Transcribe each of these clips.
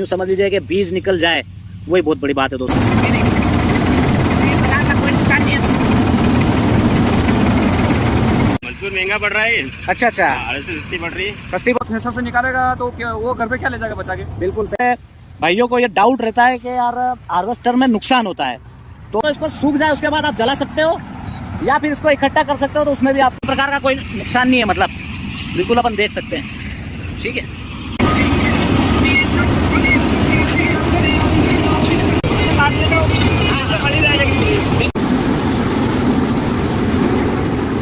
समझ लीजिए कि बीज निकल जाए, वही बहुत बड़ी बात है दोस्तों। मजदूर महंगा पड़ रहा है। अच्छा, सस्ती पड़ रही है। सस्ती पैसों से निकालेगा तो क्या वो घर पे क्या ले जाएगा बचा के? बिल्कुल सही। भाइयों को ये डाउट रहता है कि यार हार्वेस्टर में नुकसान होता है, तो इसको सूख जाए उसके बाद आप जला सकते हो या फिर इसको इकट्ठा कर सकते हो, तो उसमें भी आप प्रकार का कोई नुकसान नहीं है, मतलब बिल्कुल अपन देख सकते हैं। ठीक है,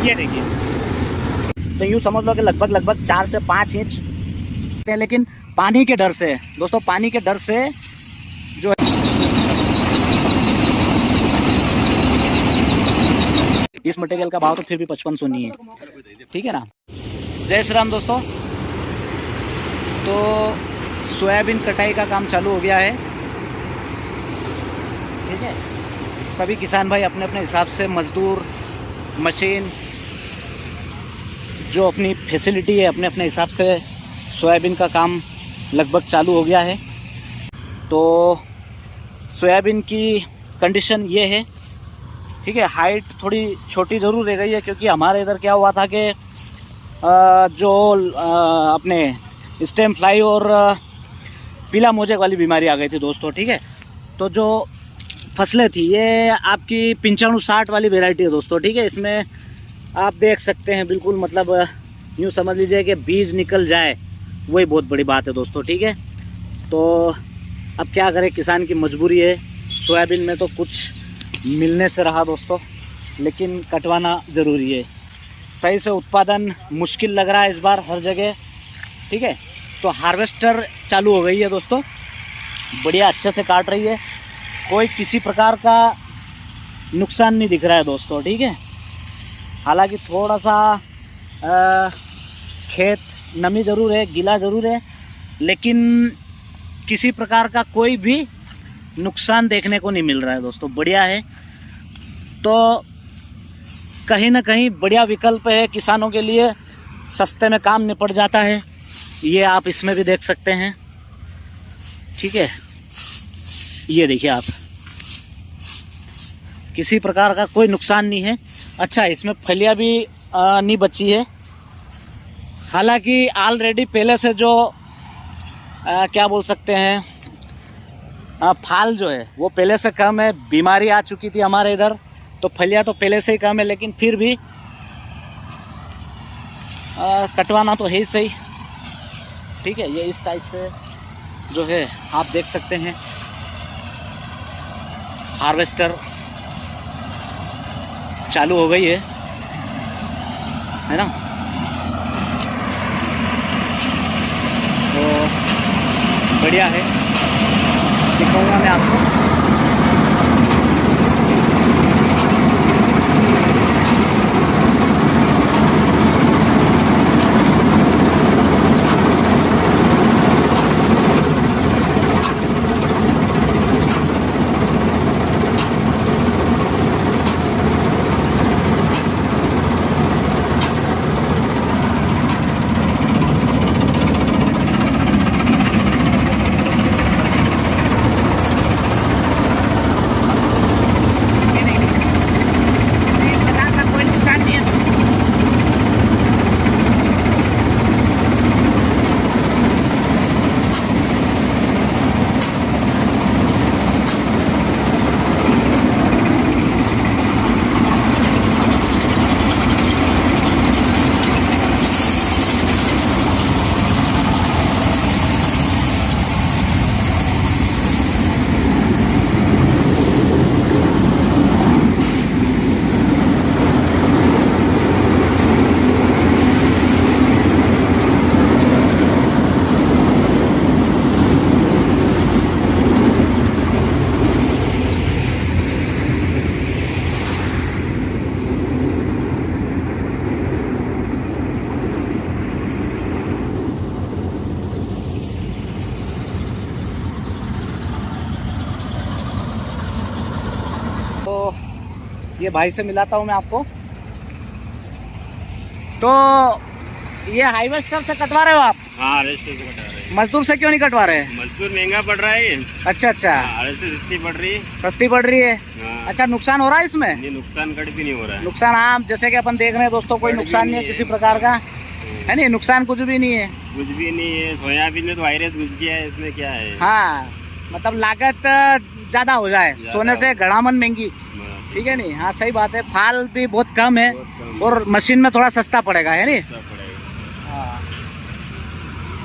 ये देखिए, तो यूँ समझ लो कि लगभग 4 से 5 इंच, लेकिन पानी के डर से दोस्तों, पानी के डर से जो है इस मटेरियल का भाव तो फिर भी 5500 नहीं है। ठीक है ना। जय श्री राम दोस्तों। तो सोयाबीन कटाई का काम चालू हो गया है। ठीक है, सभी किसान भाई अपने अपने हिसाब से मजदूर, मशीन, जो अपनी फैसिलिटी है, अपने अपने हिसाब से सोयाबीन का काम लगभग चालू हो गया है। तो सोयाबीन की कंडीशन ये है, ठीक है, हाइट थोड़ी छोटी ज़रूर रह गई है, क्योंकि हमारे इधर क्या हुआ था कि जो अपने स्टेम फ्लाई और पीला मोजेक वाली बीमारी आ गई थी दोस्तों। ठीक है, तो जो फसलें थी ये आपकी 95-60 वाली वेराइटी है दोस्तों। ठीक है, इसमें आप देख सकते हैं बिल्कुल, मतलब यूँ समझ लीजिए कि बीज निकल जाए, वही बहुत बड़ी बात है दोस्तों। ठीक है, तो अब क्या करें, किसान की मजबूरी है। सोयाबीन में तो कुछ मिलने से रहा दोस्तों, लेकिन कटवाना ज़रूरी है। सही से उत्पादन मुश्किल लग रहा है इस बार हर जगह। ठीक है, तो हार्वेस्टर चालू हो गई है दोस्तों, बढ़िया अच्छे से काट रही है, कोई किसी प्रकार का नुकसान नहीं दिख रहा है दोस्तों। ठीक है, हालांकि थोड़ा सा खेत नमी ज़रूर है, गीला ज़रूर है, लेकिन किसी प्रकार का कोई भी नुकसान देखने को नहीं मिल रहा है दोस्तों। बढ़िया है, तो कहीं ना कहीं बढ़िया विकल्प है किसानों के लिए, सस्ते में काम निपट जाता है। ये आप इसमें भी देख सकते हैं। ठीक है, ये देखिए आप, किसी प्रकार का कोई नुकसान नहीं है। अच्छा, इसमें फलियां भी नहीं बची है, हालांकि ऑलरेडी पहले से जो क्या बोल सकते हैं, फाल जो है वो पहले से कम है, बीमारी आ चुकी थी हमारे इधर, तो फलियां तो पहले से ही कम है, लेकिन फिर भी कटवाना तो है ही सही। ठीक है, ये इस टाइप से जो है आप देख सकते हैं, हार्वेस्टर चालू हो गई है ना। तो बढ़िया है, दिखाऊंगा मैं आपको। तो ये भाई से मिलाता हूँ मैं आपको। तो ये हार्वेस्टर से कटवा रहे हो आप? हाँ, हार्वेस्टर से कटा रहे हैं। मजदूर से क्यों नहीं कटवा रहे? मजदूर महंगा पड़ रहा है ये। अच्छा अच्छा, आड़त से सस्ती पड़ रही है। सस्ती पड़ रही है। हाँ। अच्छा, नुकसान हो रहा है इसमें? ये नुकसान कट भी नहीं हो रहा है। नुकसान आम जैसे कि अपन देख रहे हैं दोस्तों, कोई कट भी नुकसान नहीं है नहीं किसी है। प्रकार का, है नहीं, नुकसान कुछ भी नहीं है। कुछ भी नहीं है। सोयाबीन में तो वायरस घुस गया है, इसमें क्या है? हाँ, मतलब लागत ज्यादा हो जाए, सोने से घड़ामन महंगी, ठीक है नहीं। हाँ सही बात है, फाल भी बहुत कम है और मशीन में थोड़ा सस्ता पड़ेगा, है नहीं।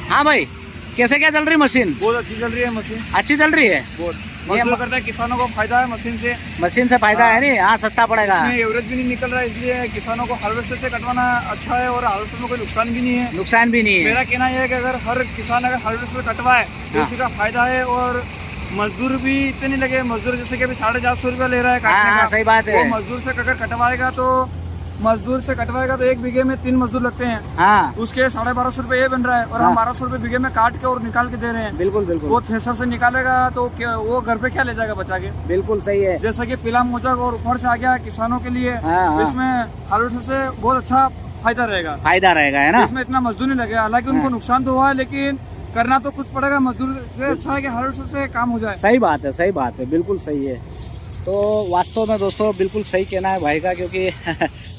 हाँ भाई, कैसे क्या चल रही मशीन? बहुत अच्छी चल रही है मशीन, अच्छी चल रही है। बहुत मजदूर करता है, किसानों को फायदा है मशीन से। मशीन से फायदा है नहीं, हाँ सस्ता पड़ेगा। एवरेज भी नहीं निकल रहा है, इसलिए किसानों को हार्वेस्टर से कटवाना अच्छा है और हार्वेस्टर में कोई नुकसान भी नहीं है। नुकसान भी नहीं है। मेरा कहना यह है कि अगर हर किसान अगर हार्वेस्टर से कटवाए तो हाँ। उसी का फायदा है और मजदूर भी इतने नहीं लगे। मजदूर जैसे कि अभी 450 रुपया ले रहा है काटने हाँ, का, सही बात है। वो मजदूर से अगर कटवाएगा तो 1 बीघे में 3 मजदूर लगते हैं। हाँ उसके 1250 रुपए ये बन रहा है और हम 1200 रुपए बीघे में काट के और निकाल के दे रहे हैं। बिल्कुल बिल्कुल, वो थ्रेसर से निकालेगा तो वो घर पे क्या ले जाएगा बचा के? बिल्कुल सही है। जैसा कि पीला मोजा और ऊपर से आ गया किसानों के लिए, हाँ। इसमें हार्वेस्टर से बहुत अच्छा फायदा रहेगा। फायदा रहेगा, है ना। इसमें इतना मजदूर नहीं लगेगा, हालांकि उनको नुकसान तो हुआ है लेकिन करना तो कुछ पड़ेगा। मजदूर से अच्छा है कि हार्वेस्टर से काम हो जाए। सही बात है, सही बात है, बिल्कुल सही है। तो वास्तव में दोस्तों बिल्कुल सही कहना है भाई का, क्योंकि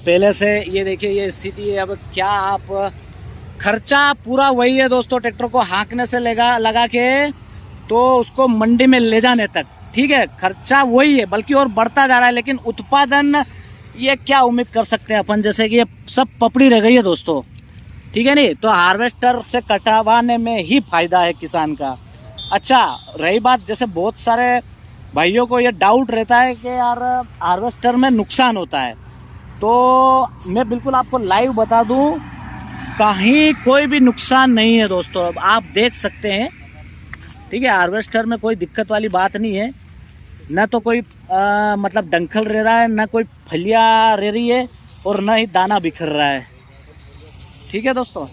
पहले से ये देखिए ये स्थिति है। अब क्या आप, खर्चा पूरा वही है दोस्तों, ट्रैक्टर को हाँकने से लगा के तो उसको मंडी में ले जाने तक, ठीक है, खर्चा वही है, बल्कि और बढ़ता जा रहा है। लेकिन उत्पादन ये क्या उम्मीद कर सकते हैं अपन, जैसे कि ये सब पपड़ी रह गई है दोस्तों, ठीक है नहीं। तो हार्वेस्टर से कटवाने में ही फायदा है किसान का। अच्छा, रही बात, जैसे बहुत सारे भाइयों को ये डाउट रहता है कि यार हार्वेस्टर में नुकसान होता है, तो मैं बिल्कुल आपको लाइव बता दूं, कहीं कोई भी नुकसान नहीं है दोस्तों। अब आप देख सकते हैं, ठीक है, हार्वेस्टर में कोई दिक्कत वाली बात नहीं है। न तो कोई मतलब डंखल रह रहा है, न कोई फलियाँ रह रही है और न ही दाना बिखर रहा है, ठीक है दोस्तों।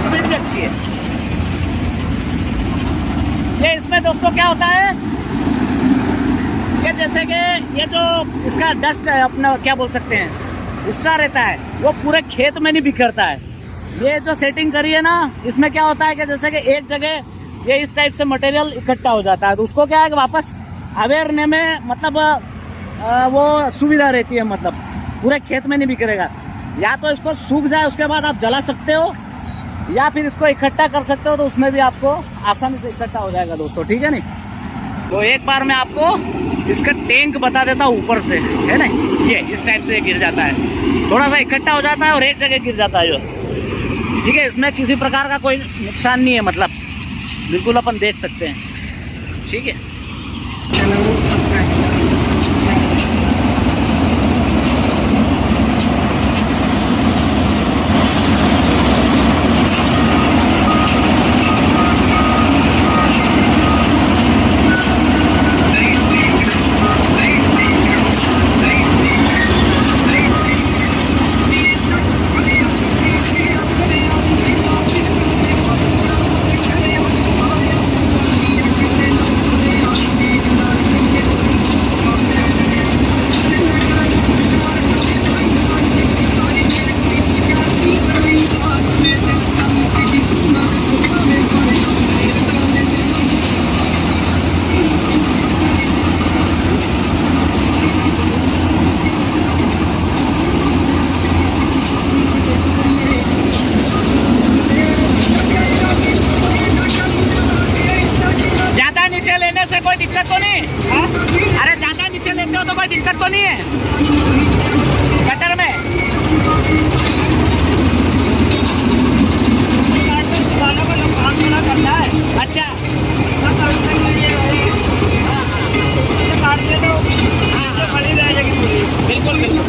स्पीड भी अच्छी है ये। इसमें दोस्तों क्या होता है कि जैसे कि ये जो इसका डस्ट है, अपना क्या बोल सकते हैं, एक्स्ट्रा रहता है, वो पूरे खेत में नहीं बिखरता है। ये जो सेटिंग करी है ना, इसमें क्या होता है कि जैसे कि एक जगह ये इस टाइप से मटेरियल इकट्ठा हो जाता है, तो उसको क्या है कि वापस अवेयरने में मतलब वो सुविधा रहती है, मतलब पूरे खेत में नहीं बिखरेगा। या तो इसको सूख जाए उसके बाद आप जला सकते हो, या फिर इसको इकट्ठा कर सकते हो, तो उसमें भी आपको आसानी से इकट्ठा हो जाएगा दोस्तों, ठीक है नहीं। तो एक बार मैं आपको इसका टैंक बता देता हूँ ऊपर से, है ना, ये इस टाइप से गिर जाता है, थोड़ा सा इकट्ठा हो जाता है और एक जगह गिर जाता है जो, ठीक है। इसमें किसी प्रकार का कोई नुकसान नहीं है, मतलब बिल्कुल अपन देख सकते हैं, ठीक है। कोई दिक्कत तो नहीं? अरे ज्यादा नीचे लेते हो तो कोई दिक्कत तो नहीं है कटर में? करता है। अच्छा बिल्कुल बिल्कुल।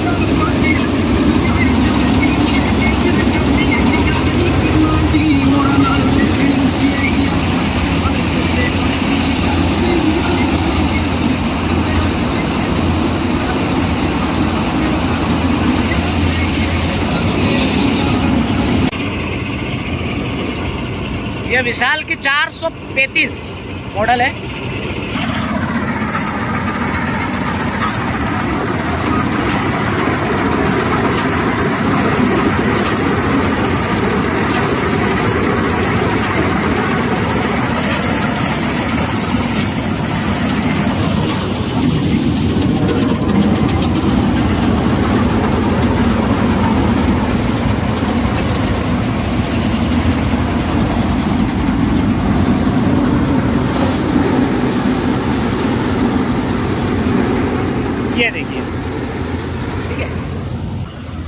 ये विशाल की 435 मॉडल है।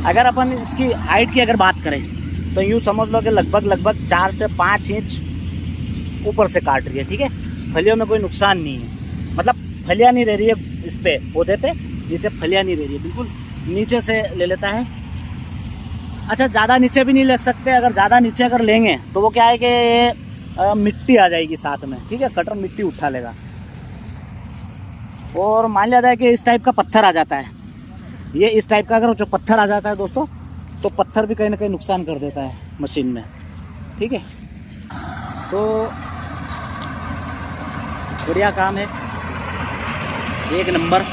अगर अपन इसकी हाइट की अगर बात करें तो यूँ समझ लो कि लगभग 4 से 5 इंच ऊपर से काट रही है, ठीक है। फलियों में कोई नुकसान नहीं है, मतलब फलियाँ नहीं रह रही है इस पे पौधे पे, नीचे फलियाँ नहीं रह रही है, बिल्कुल नीचे से ले लेता है। अच्छा, ज़्यादा नीचे भी नहीं ले सकते, अगर ज़्यादा नीचे अगर लेंगे तो वो क्या है कि मिट्टी आ जाएगी साथ में, ठीक है, कटर मिट्टी उठा लेगा। और मान लिया जाए कि इस टाइप का पत्थर आ जाता है, ये इस टाइप का अगर जो पत्थर आ जाता है दोस्तों, तो पत्थर भी कहीं ना कहीं नुकसान कर देता है मशीन में, ठीक है। तो बढ़िया काम है, एक नंबर।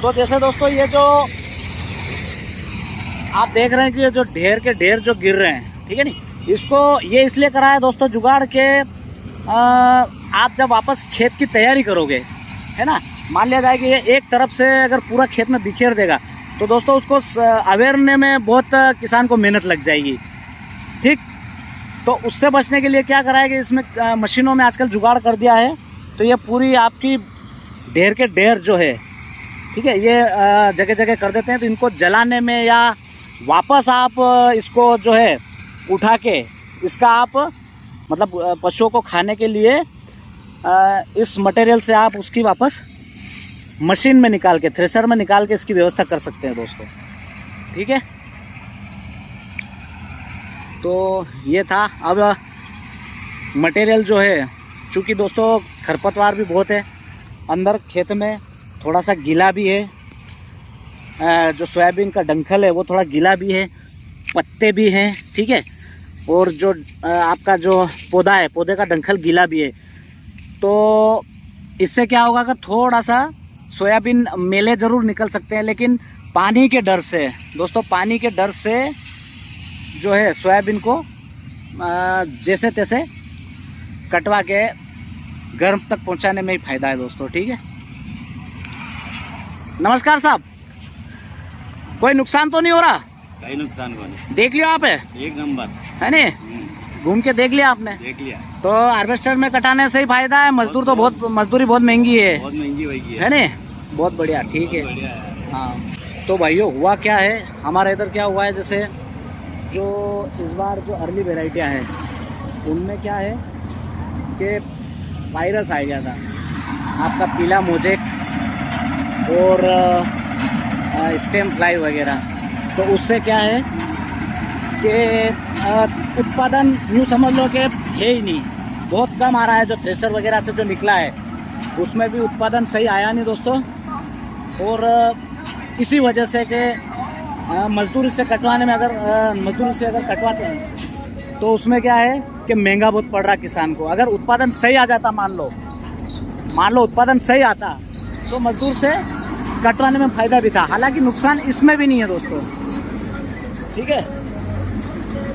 तो जैसे दोस्तों ये जो आप देख रहे हैं कि ये जो ढेर के ढेर जो गिर रहे हैं, ठीक है नी, इसको ये इसलिए करा है दोस्तों जुगाड़ के आप जब वापस खेत की तैयारी करोगे, है ना, मान लिया जाए कि ये एक तरफ से अगर पूरा खेत में बिखेर देगा तो दोस्तों उसको अवेयरने में बहुत किसान को मेहनत लग जाएगी, ठीक। तो उससे बचने के लिए क्या करा है कि इसमें मशीनों में आजकल जुगाड़ कर दिया है, तो ये पूरी आपकी ढेर के ढेर जो है, ठीक है, ये जगह जगह कर देते हैं। तो इनको जलाने में या वापस आप इसको जो है उठा के इसका आप मतलब पशुओं को खाने के लिए इस मटेरियल से आप उसकी वापस मशीन में निकाल के, थ्रेशर में निकाल के इसकी व्यवस्था कर सकते हैं दोस्तों, ठीक है। तो ये था। अब मटेरियल जो है, चूँकि दोस्तों खरपतवार भी बहुत है अंदर खेत में, थोड़ा सा गीला भी है, जो सोयाबीन का डंखल है वो थोड़ा गीला भी है, पत्ते भी हैं, ठीक है, और जो आपका जो पौधा है, पौधे का डंखल गीला भी है। तो इससे क्या होगा कि थोड़ा सा सोयाबीन मेले ज़रूर निकल सकते हैं, लेकिन पानी के डर से दोस्तों, पानी के डर से जो है सोयाबीन को जैसे तैसे कटवा के घर तक पहुंचाने में ही फ़ायदा है दोस्तों, ठीक है। नमस्कार साहब, कोई नुकसान तो नहीं हो रहा? कहीं नुकसान को नहीं, देख लिया आप? एक नंबर है नी, घूम के देख लिया आपने? देख लिया। तो हार्वेस्टर में कटाने से ही फायदा है, मजदूर तो बहुत मजदूरी बहुत महंगी है, बहुत महंगी होगी, है नी, बहुत बढ़िया, ठीक है। बढ़िया है। हाँ, तो भाइयों हुआ क्या है, हमारे इधर क्या हुआ है, जैसे जो इस बार जो अर्ली वेराइटियाँ हैं उनमें क्या है कि वायरस आ गया था, आपका पीला मोजेक और स्टेम फ्लाई वगैरह। तो उससे क्या है कि उत्पादन यूँ समझ लो कि है ही नहीं, बहुत कम आ रहा है। जो थ्रेशर वगैरह से जो निकला है उसमें भी उत्पादन सही आया नहीं दोस्तों, और इसी वजह से कि मजदूरी से कटवाने में, अगर मजदूरी से अगर कटवाते हैं तो उसमें क्या है कि महंगा बहुत पड़ रहा किसान को। अगर उत्पादन सही आ जाता, मान लो उत्पादन सही आता, तो मजदूर से कटवाने में फ़ायदा भी था। हालांकि नुकसान इसमें भी नहीं है दोस्तों, ठीक है।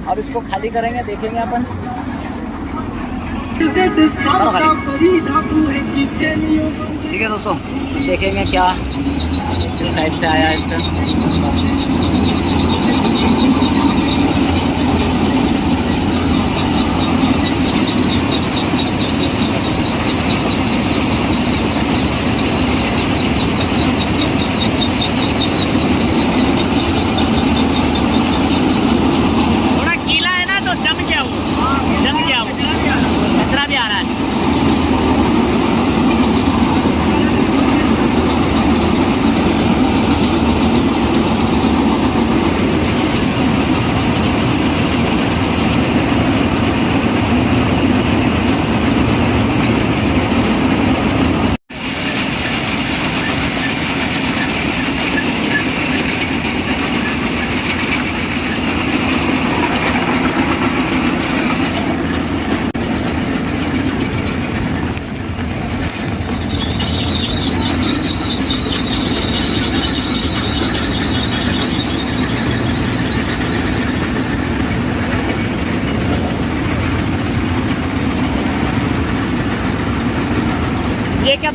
अब इसको खाली करेंगे, देखेंगे अपन। ठीक है दोस्तों, देखेंगे क्या किस टाइप से आया इसका।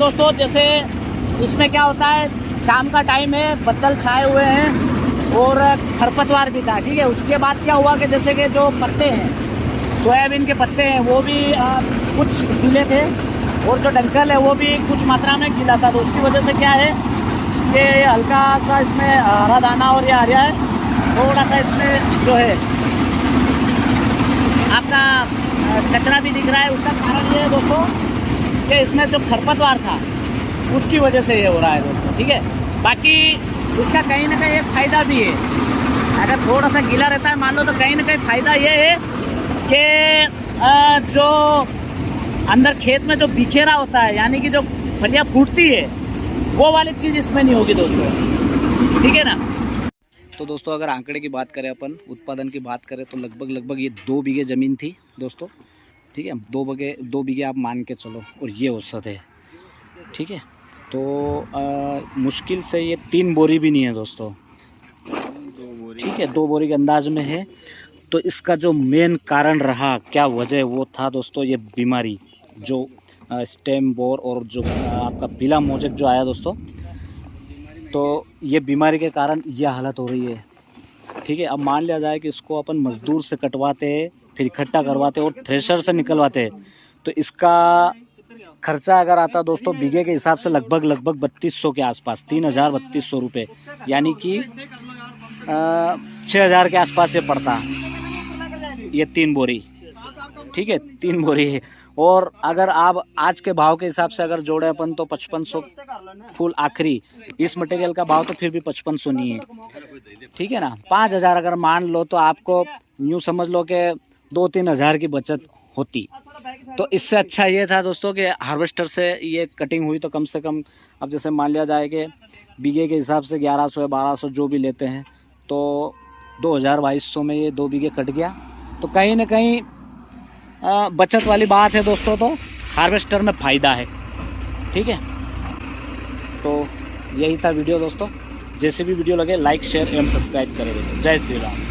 दोस्तों जैसे इसमें क्या होता है, शाम का टाइम है, बदल छाए हुए हैं और खरपतवार भी था, ठीक है। उसके बाद क्या हुआ कि जैसे कि जो पत्ते हैं, सोयाबीन के पत्ते हैं, वो भी कुछ गीले थे और जो डंकल है वो भी कुछ मात्रा में गीला था। तो उसकी वजह से क्या है कि हल्का सा इसमें हरा दाना और ये आ रहा है, थोड़ा सा इसमें जो है आपका कचरा भी दिख रहा है। उसका कारण ये है दोस्तों कि इसमें जो खरपतवार था उसकी वजह से ये हो रहा है दोस्तों, ठीक है। बाकी इसका कहीं ना कहीं एक फ़ायदा भी है, अगर थोड़ा सा गीला रहता है मान लो, तो कहीं ना कहीं फ़ायदा ये है कि जो अंदर खेत में जो बिखेरा होता है, यानी कि जो फलियाँ फूटती है, वो वाली चीज़ इसमें नहीं होगी दोस्तों, ठीक है ना। तो दोस्तों अगर आंकड़े की बात करें, अपन उत्पादन की बात करें, तो लगभग ये 2 बीघे ज़मीन थी दोस्तों, ठीक है। 2 बीघे आप मान के चलो, और ये औसत है, ठीक है। तो मुश्किल से ये 3 बोरी भी नहीं है दोस्तों, ठीक है, 2 बोरी के अंदाज में है। तो इसका जो मेन कारण रहा, क्या वजह, वो था दोस्तों ये बीमारी, जो स्टेम बोर और जो आपका पीला मोजेक जो आया दोस्तों, तो ये बीमारी के कारण यह हालत हो रही है, ठीक है। अब मान लिया जाए कि इसको अपन मज़दूर से कटवाते हैं, फिर इकट्ठा करवाते और थ्रेशर से निकलवाते, तो इसका खर्चा अगर आता दोस्तों बीघे के हिसाब से लगभग 3200 के आसपास, 3000-3200 रुपये, यानी कि 6000 के आसपास ये पड़ता, ये 3 बोरी, ठीक है, 3 बोरी है। और अगर आप आज के भाव के हिसाब से अगर जोड़े अपन, तो 5500 फुल आखिरी, इस मटेरियल का भाव तो फिर भी 5500 नहीं है, ठीक है ना। 5000 अगर मान लो तो आपको यूँ समझ लो कि 2-3 हज़ार की बचत होती। तो इससे अच्छा ये था दोस्तों कि हार्वेस्टर से ये कटिंग हुई, तो कम से कम अब जैसे मान लिया जाए कि बीघे के हिसाब से 1100 या 1200 जो भी लेते हैं, तो 2200 में ये 2 बीघे कट गया। तो कहीं ना कहीं बचत वाली बात है दोस्तों, तो हार्वेस्टर में फ़ायदा है, ठीक है। तो यही था वीडियो दोस्तों, जैसे भी वीडियो लगे लाइक शेयर एवं सब्सक्राइब करें। जय श्री राम।